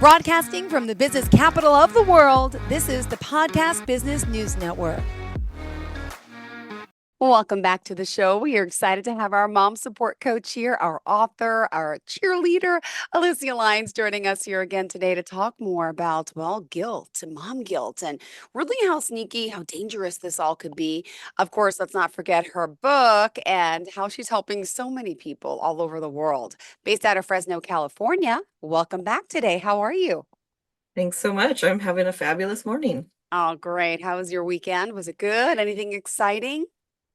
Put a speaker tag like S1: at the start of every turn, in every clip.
S1: Broadcasting from the business capital of the world, this is the Podcast Business News Network. Welcome back to the show. We are excited to have our mom support coach here, our author, our cheerleader, Alysia Lyons, joining us here again today to talk more about, well, guilt and mom guilt and really how sneaky, how dangerous this all could be. Of course, let's not forget her book and how she's helping so many people all over the world. Based out of Fresno, California. Welcome back today. How are you?
S2: Thanks so much. I'm having a fabulous morning.
S1: Oh, great. How was your weekend? Was it good? Anything exciting?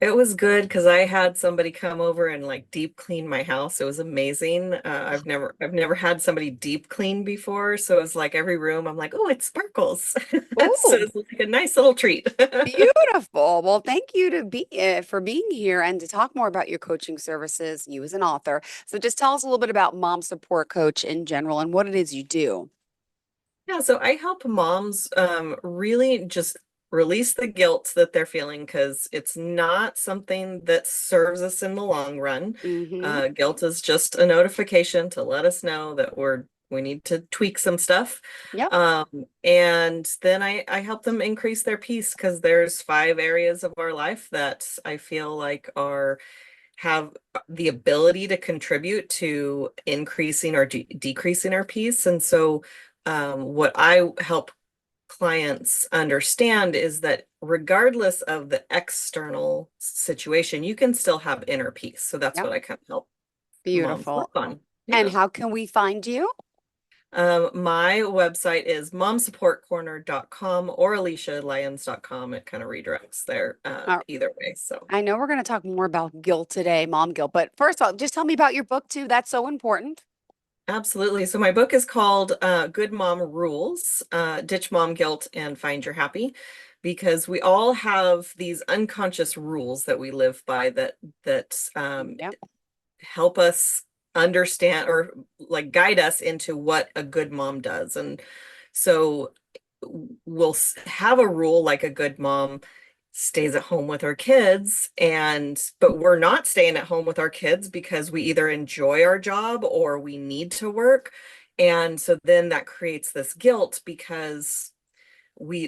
S2: It was good because I had somebody come over and like deep clean my house. It was amazing. I've never had somebody deep clean before, so it's like every room I'm like, oh, it sparkles. So
S1: Oh,
S2: it's like a nice little treat.
S1: beautiful. Well, thank you for being here and to talk more about your coaching services, you as an author. So just tell us a little bit about Mom Support Coach in general and what it is you do.
S2: Yeah, so I help moms really just release the guilt that they're feeling because it's not something that serves us in the long run.
S1: Mm-hmm.
S2: Guilt is just a notification to let us know that we need to tweak some stuff.
S1: Yep.
S2: And then I help them increase their peace because there's 5 areas of our life that I feel like are have the ability to contribute to increasing or decreasing our peace. And so what I help clients understand is that regardless of the external situation, you can still have inner peace. So that's
S1: Yep.
S2: what I kind of help moms work
S1: Beautiful.
S2: on.
S1: And
S2: Yeah.
S1: how can we find you?
S2: My website is momsupportcorner.com or AlysiaLyons.com. It kind of redirects there
S1: Uh,
S2: either way. So
S1: I know we're going to talk more about guilt today, mom guilt, but first of all, just tell me about your book too. That's so important.
S2: absolutely. So my book is called Good Mom Rules, Ditch Mom Guilt and Find Your Happy, because we all have these unconscious rules that we live by that
S1: Yep.
S2: help us understand or like guide us into what a good mom does. And so we'll have a rule like a good mom stays at home with our kids, and but we're not staying at home with our kids because we either enjoy our job or we need to work. And so then that creates this guilt because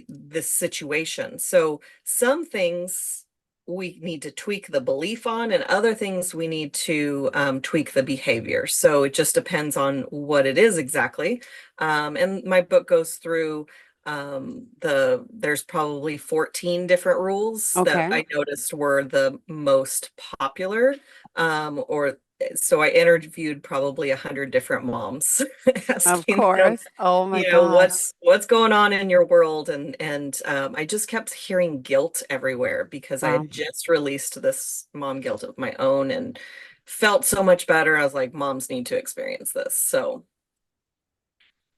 S2: this situation. So some things we need to tweak the belief on, and other things we need to tweak the behavior. So it just depends on what it is exactly. And my book goes through there's probably 14 different rules that
S1: Okay.
S2: I noticed were the most popular. Or so I interviewed probably 100 different moms,
S1: Of
S2: asking them,
S1: course. Oh my
S2: you know,
S1: gosh.
S2: what's going on in your world. And I just kept hearing guilt everywhere because I
S1: Wow.
S2: had just released this mom guilt of my own and felt so much better. I was like, moms need to experience this. So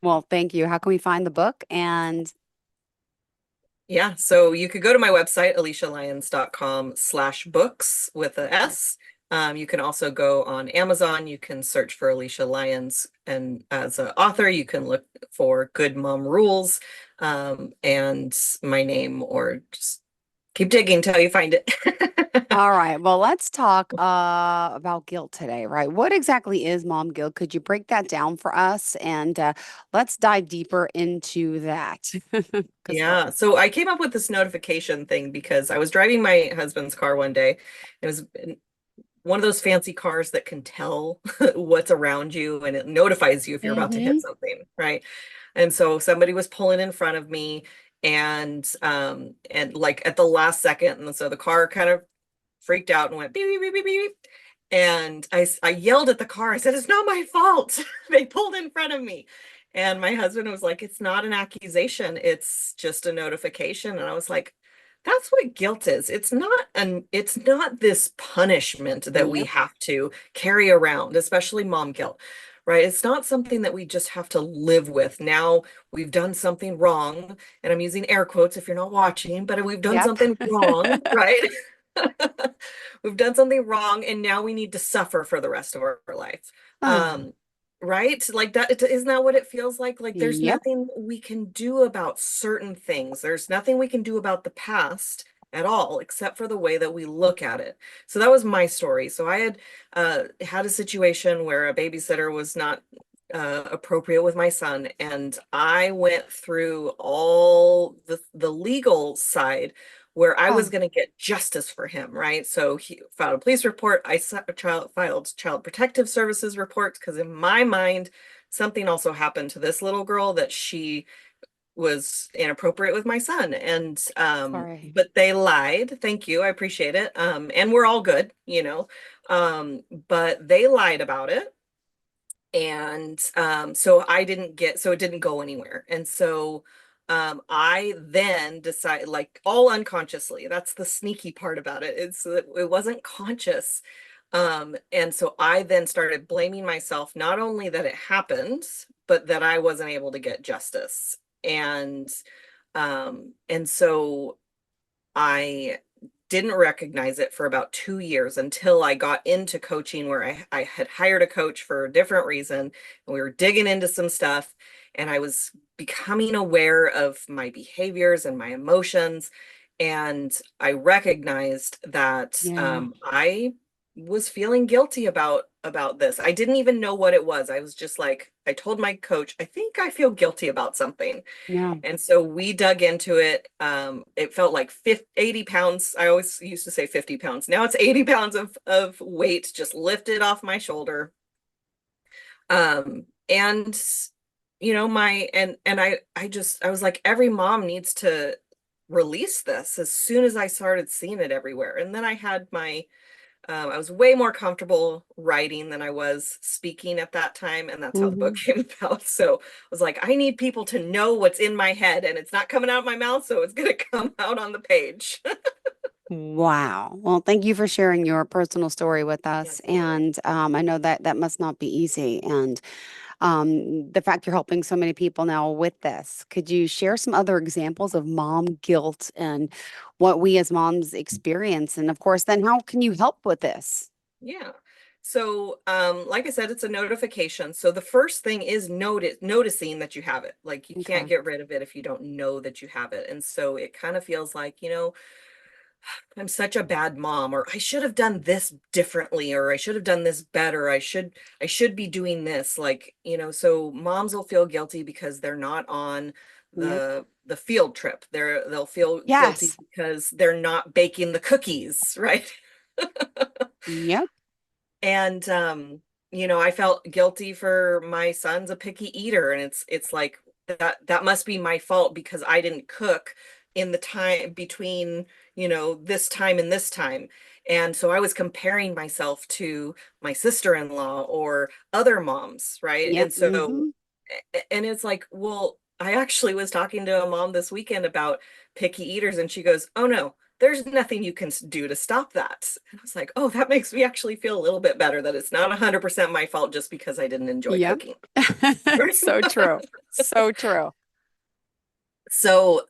S1: Well, thank you. How can we find the book? And
S2: yeah, so you could go to my website, AlysiaLyons.com/books with a S. You can also go on Amazon. You can search for Alysia Lyons, and as an author, you can look for Good Mom Rules, and my name, or just keep digging till you find it.
S1: all right, well, let's talk about guilt today, right? What exactly is mom guilt? Could you break that down for us? And let's dive deeper into that. Because
S2: Yeah, so I came up with this notification thing because I was driving my husband's car one day. It was one of those fancy cars that can tell what's around you and it notifies you if you're about to hit
S1: hmm
S2: something, right? And so somebody was pulling in front of me, and like at the last second, and so the car kind of freaked out and went beep beep beep beep beep. And I yelled at the car. I said, "It's not my fault. They pulled in front of me." And my husband was like, "It's not an accusation. It's just a notification." And I was like, that's what guilt is. It's not this punishment that we
S1: Yep.
S2: have to carry around, especially mom guilt, right? It's not something that we just have to live with. Now we've done something wrong, and I'm using air quotes if you're not watching, but we've done
S1: Yep.
S2: something wrong, right? We've done something wrong, and now we need to suffer for the rest of our life.
S1: Ah,
S2: Um, right? Like that, isn't that what it feels like? Like there's
S1: yep.
S2: nothing we can do about certain things. There's nothing we can do about the past at all, except for the way that we look at it. So that was my story. So I had had a situation where a babysitter was not appropriate with my son. And I went through all the legal side where I was
S1: Oh,
S2: going to get justice for him, right? So he filed a police report. Filed child protective services reports because in my mind, something also happened to this little girl that she was inappropriate with my son. And
S1: sorry.
S2: but they lied. Thank you. I appreciate it. And we're all good, but they lied about it. And so I didn't get, so it didn't go anywhere. And so I then decided, like all unconsciously, that's the sneaky part about it. It's that it wasn't conscious. And so I then started blaming myself, not only that it happened, but that I wasn't able to get justice. And so I didn't recognize it for about 2 years until I got into coaching, where I had hired a coach for a different reason. And we were digging into some stuff, and I was becoming aware of my behaviors and my emotions. And I recognized that
S1: Yeah.
S2: I was feeling guilty about this. I didn't even know what it was. I was just like, I told my coach, I think I feel guilty about something.
S1: Yeah.
S2: And so we dug into it. It felt like 80 pounds. I always used to say 50 pounds. Now it's 80 pounds of weight just lifted off my shoulder. And my and I was like, every mom needs to release this as soon as I started seeing it everywhere. And then I was way more comfortable writing than I was speaking at that time, and that's how the book
S1: Hmm.
S2: came about. So I was like, I need people to know what's in my head, and it's not coming out of my mouth, so it's going to come out on the page.
S1: Wow. Well, thank you for sharing your personal story with us.
S2: Absolutely.
S1: And I know that that must not be easy. And the fact you're helping so many people now with this, could you share some other examples of mom guilt and what we as moms experience? And of course, then how can you help with this?
S2: Yeah. So, like I said, it's a notification. So the first thing is noticing that you have it. Like you can't
S1: Okay.
S2: get rid of it if you don't know that you have it. And so it kind of feels like, I'm such a bad mom, or I should have done this differently, or I should have done this better. I should be doing this. Like, so moms will feel guilty because they're not on
S1: Yep.
S2: the field trip. They'll feel guilty
S1: Yes.
S2: because they're not baking the cookies, right?
S1: Yep.
S2: And I felt guilty for my son's a picky eater, and it's like that must be my fault because I didn't cook in the time between, this time and this time. And so I was comparing myself to my sister-in-law or other moms, right?
S1: Yep.
S2: And so
S1: Hmm.
S2: and it's like, well, I actually was talking to a mom this weekend about picky eaters, and she goes, "Oh no, there's nothing you can do to stop that." And I was like, "Oh, that makes me actually feel a little bit better that it's not 100% my fault just because I didn't enjoy
S1: Yep.
S2: cooking." Right?
S1: So true. So true.
S2: So,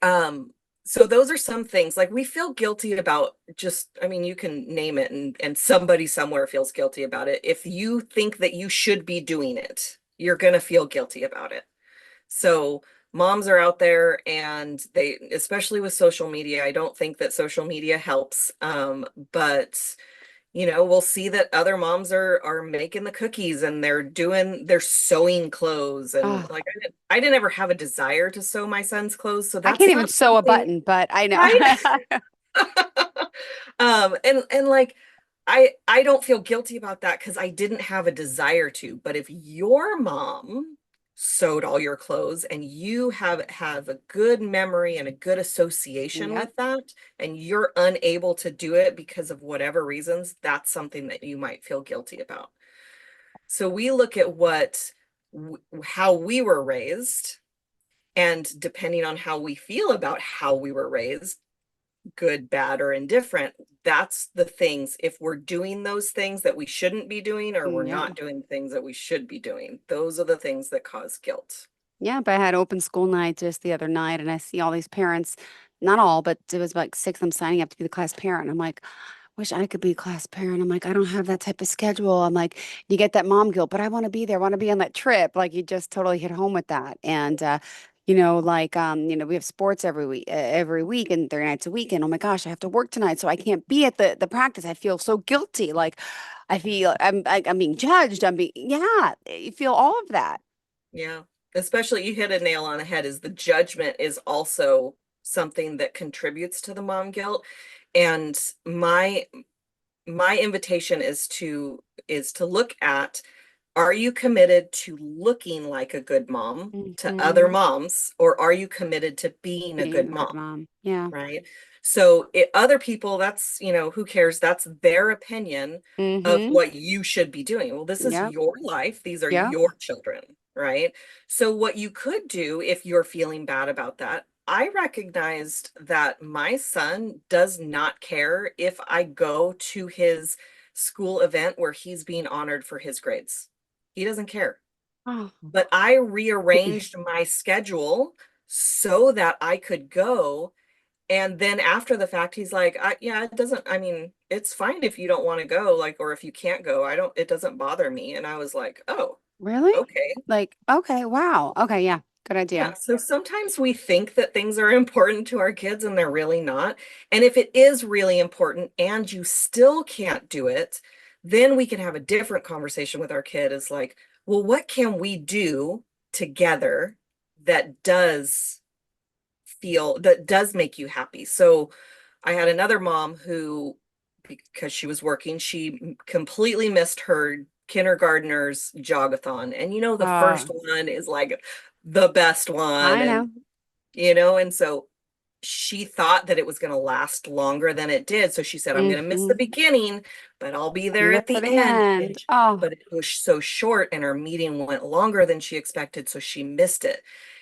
S2: so those are some things like we feel guilty about just, I mean, you can name it, and somebody somewhere feels guilty about it. If you think that you should be doing it, you're gonna feel guilty about it. So moms are out there, and they, especially with social media, I don't think that social media helps. But we'll see that other moms are making the cookies, and they're sewing clothes, and
S1: Oh,
S2: like I didn't ever have a desire to sew my son's clothes, so
S1: I
S2: that's
S1: can't even
S2: not
S1: sew a
S2: something,
S1: button, but I
S2: right?
S1: know.
S2: And like I don't feel guilty about that because I didn't have a desire to. But if your mom sewed all your clothes and you have a good memory and a good association
S1: Yep.
S2: with that, and you're unable to do it because of whatever reasons, that's something that you might feel guilty about. So we look at how we were raised, and depending on how we feel about how we were raised, good, bad, or indifferent, that's the things. If we're doing those things that we shouldn't be doing, or we're
S1: Yep.
S2: not doing things that we should be doing, those are the things that cause guilt.
S1: Yeah, but I had open school night just the other night, and I see all these parents, not all, but it was like six of them signing up to be the class parent. I'm like, wish I could be a class parent. I'm like, I don't have that type of schedule. I'm like, you get that mom guilt, but I want to be there, I want to be on that trip. Like you just totally hit home with that. And we have sports every week and 3 nights a week. And oh my gosh, I have to work tonight, so I can't be at the practice. I feel so guilty. Like I feel I'm being judged. Yeah, you feel all of that.
S2: Yeah. Especially you hit a nail on the head is the judgment is also something that contributes to the mom guilt. And my invitation is to look at, are you committed to looking like a good mom to other
S1: Hmm.
S2: moms, or are you committed to being a
S1: Being
S2: good
S1: a good
S2: mom?
S1: mom. Yeah.
S2: Right? So other people, that's, who cares? That's their opinion of
S1: Hmm.
S2: what you should be doing. Well, this is
S1: Yep.
S2: your life. These are
S1: Yep.
S2: your children, right? So what you could do if you're feeling bad about that, I recognized that my son does not care if I go to his school event where he's being honored for his grades. He doesn't care.
S1: Oh.
S2: But I rearranged my schedule so that I could go, and then after the fact, he's like, yeah, it doesn't, I mean, it's fine if you don't want to go, like, or if you can't go. It doesn't bother me. And I was like, oh,
S1: Really?
S2: okay.
S1: Like, okay, wow. Okay, yeah. Good
S2: Yeah.
S1: idea.
S2: So sometimes we think that things are important to our kids and they're really not. And if it is really important and you still can't do it, then we can have a different conversation with our kid is like, well, what can we do together that does make you happy? So I had another mom who, because she was working, she completely missed her kindergartner's jogathon. And the first
S1: Oh,
S2: one is like the best one.
S1: I
S2: And,
S1: know.
S2: and so she thought that it was going to last longer than it did. So she said, I'm going to miss the
S1: Hmm.
S2: beginning, but I'll be
S1: Be
S2: there
S1: there
S2: at
S1: for
S2: the
S1: the
S2: end.
S1: end. Oh,
S2: But it was so short and our meeting went longer than she expected. So she missed it.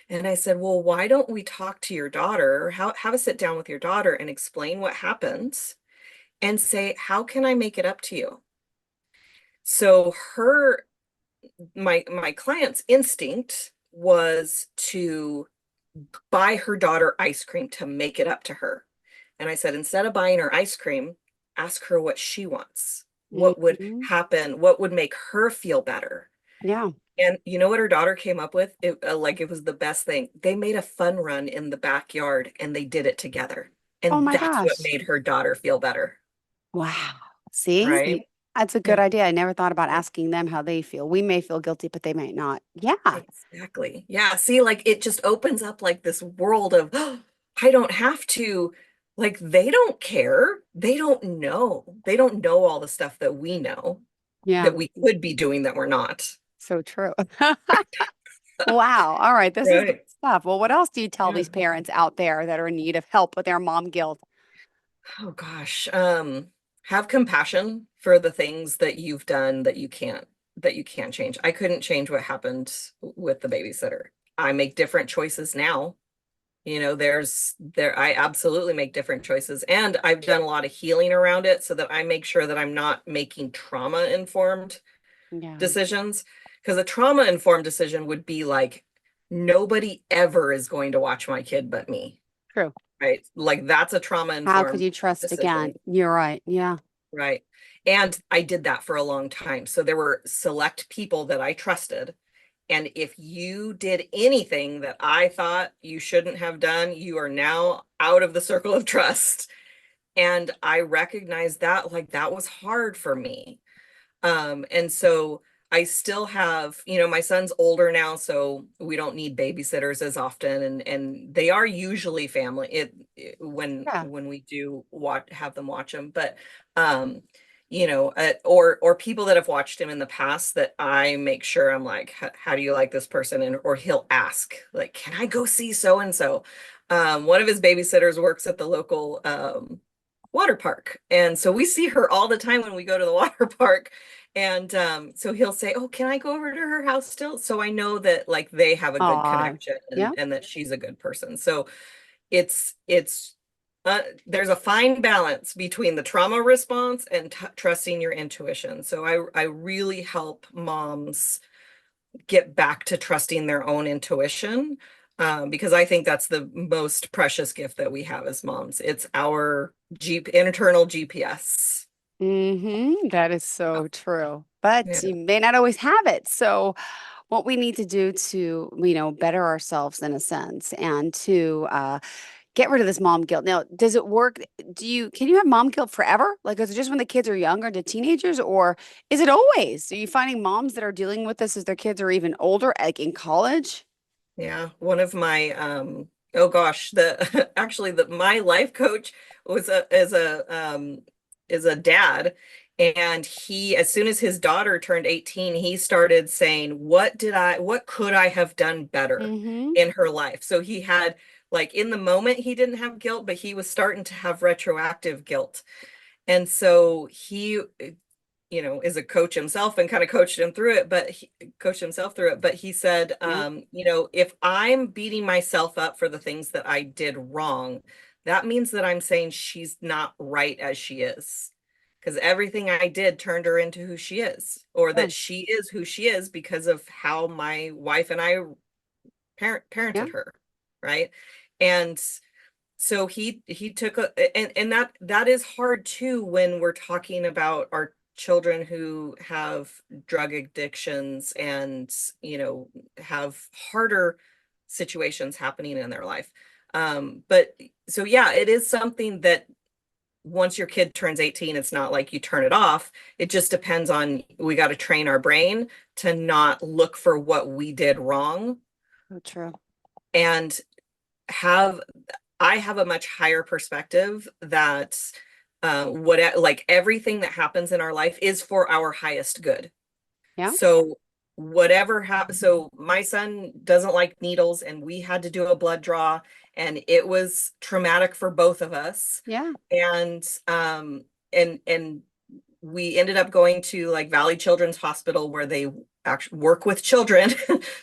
S2: And I said, well, why don't we talk to your daughter, or have a sit down with your daughter and explain what happened and say, how can I make it up to you? So my client's instinct was to buy her daughter ice cream to make it up to her. And I said, instead of buying her ice cream, ask her what she wants. What would
S1: hmm,
S2: happen? What would make her feel better?
S1: yeah.
S2: And you know what her daughter came up with? It was the best thing. They made a fun run in the backyard and they did it together.
S1: Oh
S2: And
S1: my
S2: that's what
S1: gosh.
S2: made her daughter feel better,
S1: Wow. See?
S2: right?
S1: That's a good
S2: Yeah.
S1: idea. I never thought about asking them how they feel. We may feel guilty, but they might not. Yeah.
S2: Exactly. Yeah. See, like it just opens up like this world of, oh, I don't have to, like, they don't care. They don't know. They don't know all the stuff that we know
S1: Yeah.
S2: that we could be doing that we're not.
S1: So true. Wow. All right. This is good
S2: Right.
S1: stuff. Well, what else do you tell
S2: Yeah.
S1: these parents out there that are in need of help with their mom guilt?
S2: Oh gosh. Have compassion for the things that you've done that you can't change. I couldn't change what happened with the babysitter. I make different choices now. I absolutely make different choices, and I've done a lot of healing around it so that I make sure that I'm not making trauma informed
S1: Yeah.
S2: decisions, because a trauma informed decision would be like, nobody ever is going to watch my kid but me,
S1: True.
S2: right? Like that's a trauma
S1: How could
S2: informed
S1: you trust again?
S2: decision.
S1: You're right. Yeah.
S2: Right. And I did that for a long time. So there were select people that I trusted. And if you did anything that I thought you shouldn't have done, you are now out of the circle of trust. And I recognized that like that was hard for me. And so I still have, my son's older now, so we don't need babysitters as often, and they are usually family when
S1: Yeah.
S2: when we do have them watch them, but or people that have watched him in the past that I make sure I'm like, how do you like this person? And or he'll ask like, can I go see so and so? One of his babysitters works at the local water park. And so we see her all the time when we go to the water park. And so he'll say, oh, can I go over to her house still? So I know that like they have a good
S1: Aw.
S2: connection
S1: Yeah.
S2: and that she's a good person. So it's there's a fine balance between the trauma response and trusting your intuition. So I really help moms get back to trusting their own intuition, because I think that's the most precious gift that we have as moms. It's our internal GPS.
S1: That is so true. But
S2: Yeah.
S1: you may not always have it. So what we need to do to, better ourselves in a sense and to get rid of this mom guilt. Now, does it work? Can you have mom guilt forever? Like, is it just when the kids are younger to teenagers, or is it always? Are you finding moms that are dealing with this as their kids are even older, like in college?
S2: Yeah, one of my oh gosh, the actually the my life coach was a is a dad, and he, as soon as his daughter turned 18, he started saying, what could I have done better
S1: Mm-hmm.
S2: in her life? So he had, like, in the moment he didn't have guilt, but he was starting to have retroactive guilt. And so he, is a coach himself and kind of coached himself through it. But he said,
S1: Yeah.
S2: if I'm beating myself up for the things that I did wrong, that means that I'm saying she's not right as she is. Because everything I did turned her into who she is, or
S1: Yeah.
S2: that she is who she is because of how my wife and I
S1: Yeah.
S2: parented her, right? And so he took and that is hard too when we're talking about our children who have drug addictions and have harder situations happening in their life. But so yeah, it is something that once your kid turns 18, it's not like you turn it off. It just depends on, we got to train our brain to not look for what we did wrong,
S1: So true.
S2: and have I have a much higher perspective that like everything that happens in our life is for our highest good.
S1: Yeah.
S2: So so my son doesn't like needles, and we had to do a blood draw, and it was traumatic for both of us.
S1: Yeah.
S2: And we ended up going to like Valley Children's Hospital, where they actually work with children.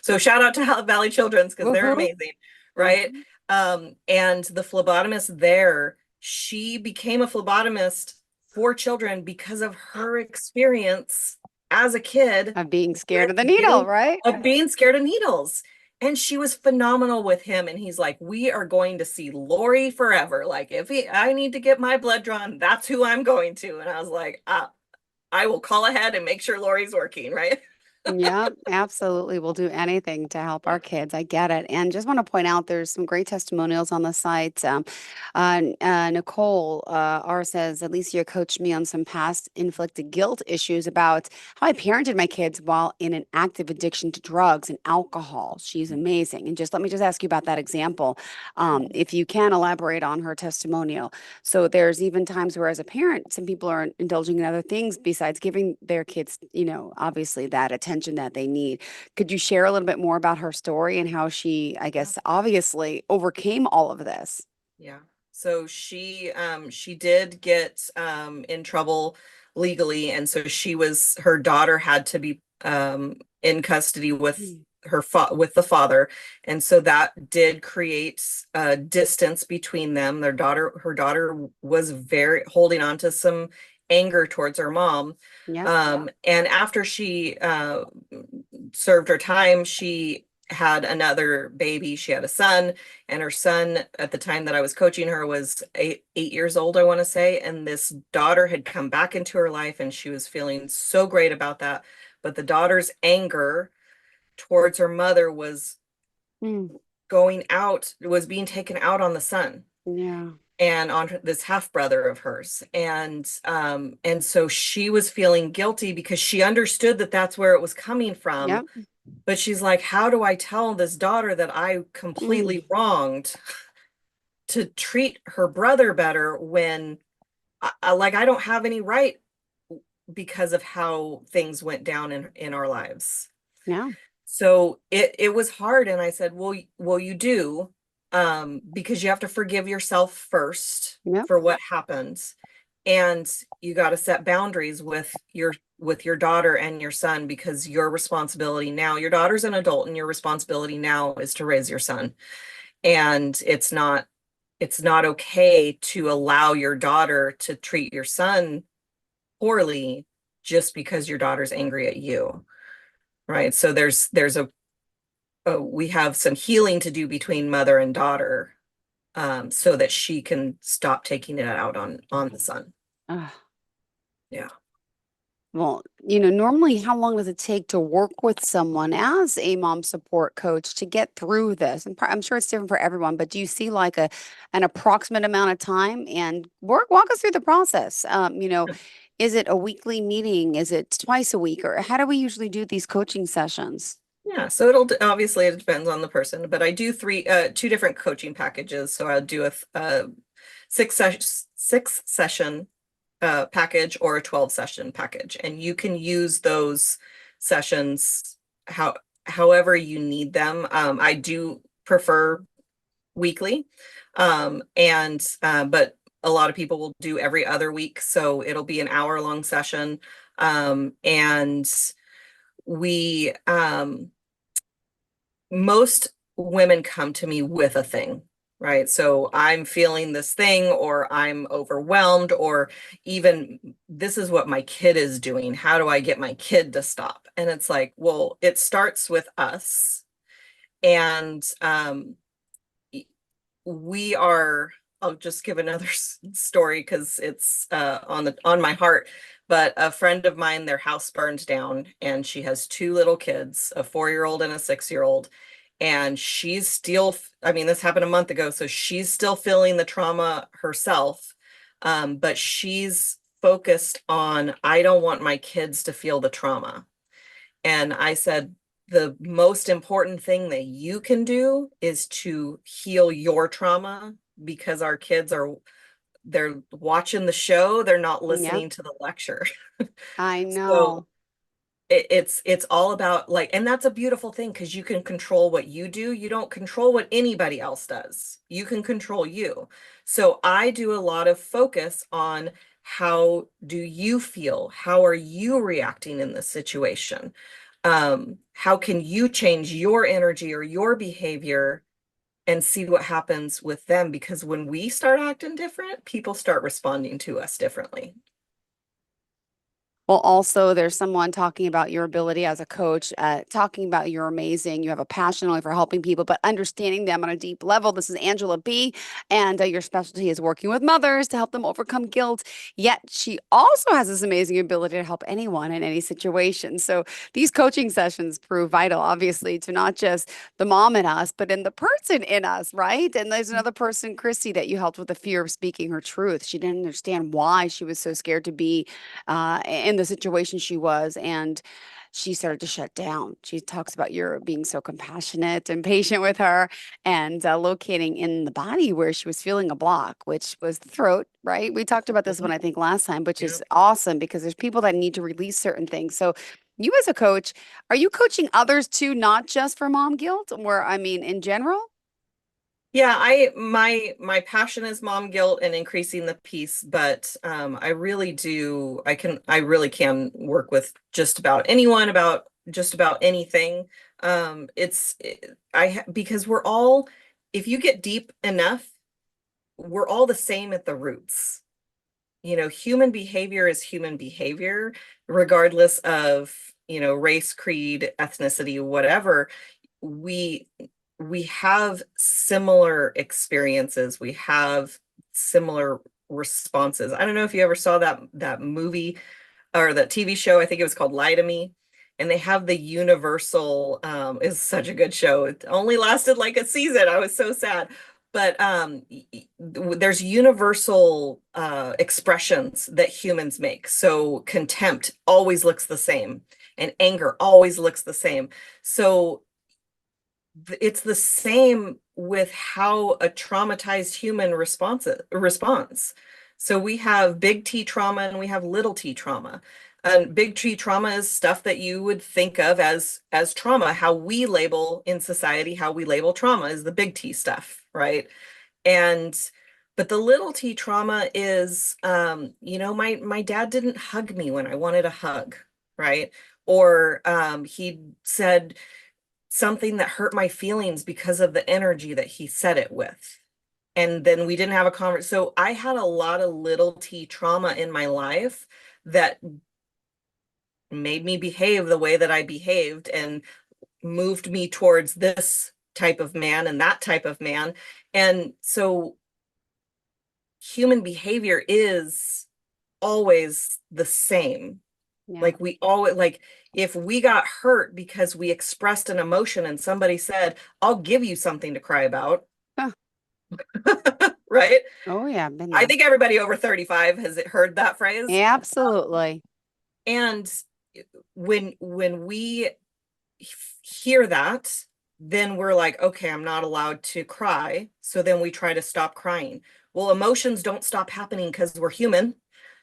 S2: So shout out to Valley Children's because they're
S1: Woohoo.
S2: amazing, right?
S1: Mhm.
S2: And the phlebotomist there, she became a phlebotomist for children because of her experience as a kid
S1: Of being scared
S2: with
S1: of the needle, right?
S2: being scared of needles. And she was phenomenal with him. And he's like, we are going to see Lori forever. Like, I need to get my blood drawn, that's who I'm going to. And I was like, I will call ahead and make sure Lori's working, right?
S1: Yeah, absolutely. We'll do anything to help our kids. I get it. And just want to point out there's some great testimonials on the site. Nicole R says, Alicia coached me on some past inflicted guilt issues about how I parented my kids while in an active addiction to drugs and alcohol. She's amazing. And just let me just ask you about that example. If you can elaborate on her testimonial. So there's even times where, as a parent, some people are indulging in other things besides giving their kids, obviously that attention that they need. Could you share a little bit more about her story and how she, I
S2: Yeah.
S1: guess, obviously overcame all of this?
S2: Yeah. So she did get in trouble legally, and so her daughter had to be in custody with
S1: Mm.
S2: with the father, and so that did create a distance between them. Her daughter was very holding on to some anger towards her mom.
S1: Yep.
S2: And after she served her time, she had another baby. She had a son, and her son at the time that I was coaching her was 8 years old, I want to say. And this daughter had come back into her life, and she was feeling so great about that. But the daughter's anger towards her mother
S1: Mm.
S2: was being taken out on the son
S1: Yeah.
S2: and on this half brother of hers. And so she was feeling guilty because she understood that that's where it was coming from.
S1: Yep.
S2: But she's like, how do I tell this daughter that I completely
S1: Mm.
S2: wronged to treat her brother better when I don't have any right because of how things went down in our lives.
S1: Yeah.
S2: So it was hard, and I said, well, you do, because you have to forgive yourself first
S1: Yep.
S2: for what happened, and you got to set boundaries with your daughter and your son, because your responsibility now, your daughter's an adult, and your responsibility now is to raise your son. And it's not okay to allow your daughter to treat your son poorly just because your daughter's angry at you, right? So there's we have some healing to do between mother and daughter, so that she can stop taking it out on the son.
S1: Ugh.
S2: Yeah.
S1: Well, normally how long does it take to work with someone as a mom support coach to get through this? And I'm sure it's different for everyone, but do you see like an approximate amount of time and walk us through the process? Is it a weekly meeting? Is it twice a week? Or how do we usually do these coaching sessions?
S2: Yeah, so obviously it depends on the person, but I do two different coaching packages. So I'll do a six session package or a 12 session package, and you can use those sessions however you need them. I do prefer weekly, and but a lot of people will do every other week, so it'll be an hour-long session, and we most women come to me with a thing, right? So I'm feeling this thing, or I'm overwhelmed, or even this is what my kid is doing. How do I get my kid to stop? And it's like, well, it starts with us. And we are, I'll just give another story because it's on my heart. But a friend of mine, their house burned down, and she has two little kids, a 4-year-old and a 6-year-old. And she's still, I mean, this happened a month ago, so she's still feeling the trauma herself. But she's focused on, I don't want my kids to feel the trauma. And I said, the most important thing that you can do is to heal your trauma, because our kids they're watching the show, they're not
S1: Yeah,
S2: listening to the lecture.
S1: I
S2: So
S1: know.
S2: it's all about, like, and that's a beautiful thing because you can control what you do. You don't control what anybody else does. You can control you. So I do a lot of focus on, how do you feel? How are you reacting in this situation? How can you change your energy or your behavior and see what happens with them? Because when we start acting different, people start responding to us differently.
S1: Well, also, there's someone talking about your ability as a coach, talking about you're amazing. You have a passion only for helping people, but understanding them on a deep level. This is Angela B., and your specialty is working with mothers to help them overcome guilt. Yet she also has this amazing ability to help anyone in any situation. So these coaching sessions prove vital, obviously, to not just the mom in us, but in the person in us, right? And there's another person, Christy, that you helped with the fear of speaking her truth. She didn't understand why she was so scared to be in the situation she was. And she started to shut down. She talks about your being so compassionate and patient with her, and locating in the body where she was feeling a block, which was the throat, right? We talked about this one,
S2: Mhm.
S1: I think, last time, which
S2: Yeah.
S1: is awesome because there's people that need to release certain things. So, you as a coach, are you coaching others too, not just for mom guilt, or I mean, in general?
S2: Yeah, my passion is mom guilt and increasing the peace, but I really can work with just about anyone, about just about anything. Because we're all, if you get deep enough, we're all the same at the roots. Human behavior is human behavior, regardless of, race, creed, ethnicity, whatever. We we have similar experiences. We have similar responses. I don't know if you ever saw that movie or that TV show. I think it was called Lie to Me. And they have the universal, is such a good show. It only lasted like a season. I was so sad. But there's universal expressions that humans make. So contempt always looks the same, and anger always looks the same. So it's the same with how a traumatized human responds. So we have big T trauma and we have little T trauma. And big T trauma is stuff that you would think of as trauma. How we label in society, how we label trauma is the big T stuff, right? And but the little T trauma is, my dad didn't hug me when I wanted a hug, right? Or he said something that hurt my feelings because of the energy that he said it with. And then we didn't have a conversation. So I had a lot of little T trauma in my life that made me behave the way that I behaved, and moved me towards this type of man and that type of man. And so human behavior is always the same.
S1: Yeah.
S2: Like we always like if we got hurt because we expressed an emotion and somebody said, "I'll give you something to cry about,"
S1: Huh.
S2: right?
S1: Oh yeah, I've been
S2: I
S1: there.
S2: think everybody over 35 has heard that phrase.
S1: Absolutely.
S2: And when we hear that, then we're like, okay, I'm not allowed to cry. So then we try to stop crying. Well, emotions don't stop happening because we're human.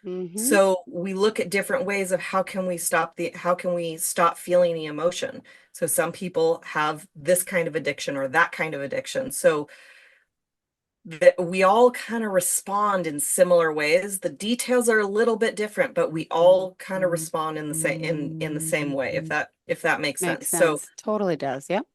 S1: Mm-hmm.
S2: So we look at different ways of how can we stop feeling the emotion. So some people have this kind of addiction or that kind of addiction. So that we all kind of respond in similar ways. The details are a little bit different, but we all kind of respond in the same in the same way, if that makes
S1: Makes
S2: sense. So
S1: sense. Totally does. Yep.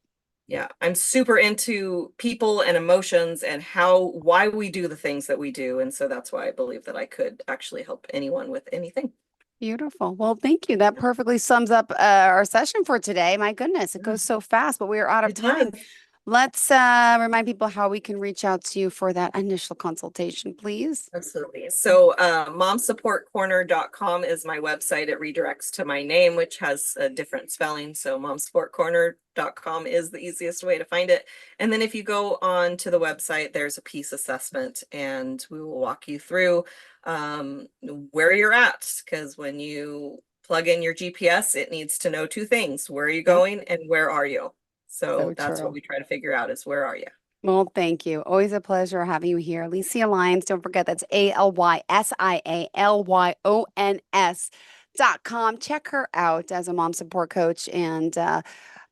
S2: yeah, I'm super into people and emotions and why we do the things that we do. And so that's why I believe that I could actually help anyone with anything.
S1: Beautiful. Well, thank you. That perfectly sums up our session for today. My goodness, it
S2: Yeah,
S1: goes so fast, but we are out of
S2: it
S1: time.
S2: does.
S1: Let's remind people how we can reach out to you for that initial consultation, please.
S2: Absolutely. So, momsupportcorner.com is my website. It redirects to my name, which has a different spelling. So, momsupportcorner.com is the easiest way to find it. And then if you go on to the website, there's a peace assessment and we will walk you through where you're at. Because when you plug in your GPS, it needs to know two things. Where are you
S1: Yep.
S2: going and where are you? So
S1: So
S2: that's what
S1: true.
S2: we try to figure out is where are you?
S1: Well, thank you. Always a pleasure having you here. Alysia Lyons. Don't forget that's ALYSIALYONS.com. Check her out as a mom support coach. And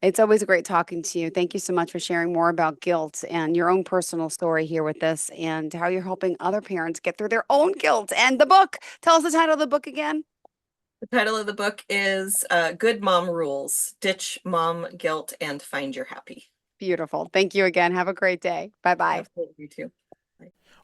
S1: it's always great talking to you. Thank you so much for sharing more about guilt and your own personal story here with us and how you're helping other parents get through their own guilt. And the book, tell us the title of the book again.
S2: The title of the book is Good Mom Rules, Ditch Mom Guilt and Find Your Happy.
S1: Beautiful. Thank you again. Have a great day. Bye bye.
S2: Absolutely, you too.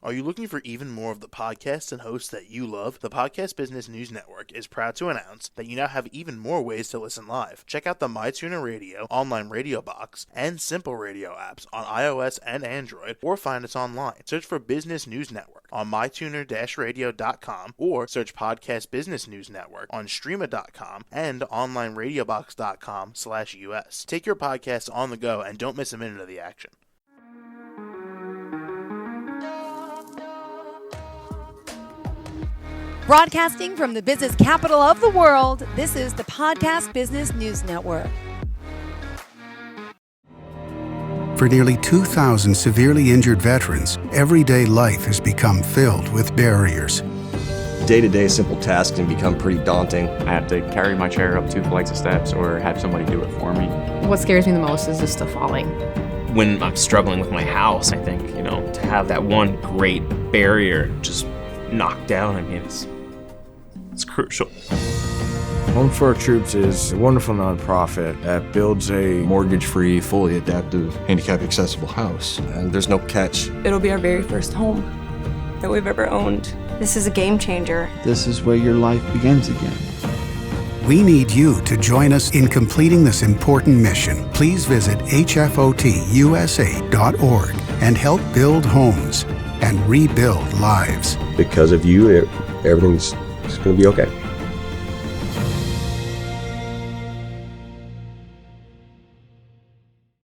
S3: Are you looking for even more of the podcasts and hosts that you love? The Podcast Business News Network is proud to announce that you now have even more ways to listen live. Check out the MyTuner Radio, online radio box, and Simple Radio apps on iOS and Android, or find us online. Search for Business News Network on mytuner-radio.com or search Podcast Business News Network on streama.com and onlineradiobox.com/US. Take your podcast on the go and don't miss a minute of the action.
S4: Broadcasting from the business capital of the world, this is the Podcast Business News Network.
S5: For nearly 2,000 severely injured veterans, everyday life has become filled with barriers.
S6: Day-to-day simple tasks can become pretty daunting.
S7: I have to carry my chair up 2 flights of steps or have somebody do it for me.
S8: What scares me the most is just the falling.
S9: When I'm struggling with my house, I think, to have that one great barrier just knocked down, it's crucial.
S10: Home for Our Troops is a wonderful nonprofit that builds a
S6: Mortgage-free, fully adaptive, handicap-accessible house. And there's no catch.
S11: It'll be our very first home that we've ever owned. This is a game changer.
S12: This is where your life begins again.
S5: We need you to join us in completing this important mission. Please visit hfotusa.org and help build homes and rebuild lives.
S6: Because of you, everything's going to be okay.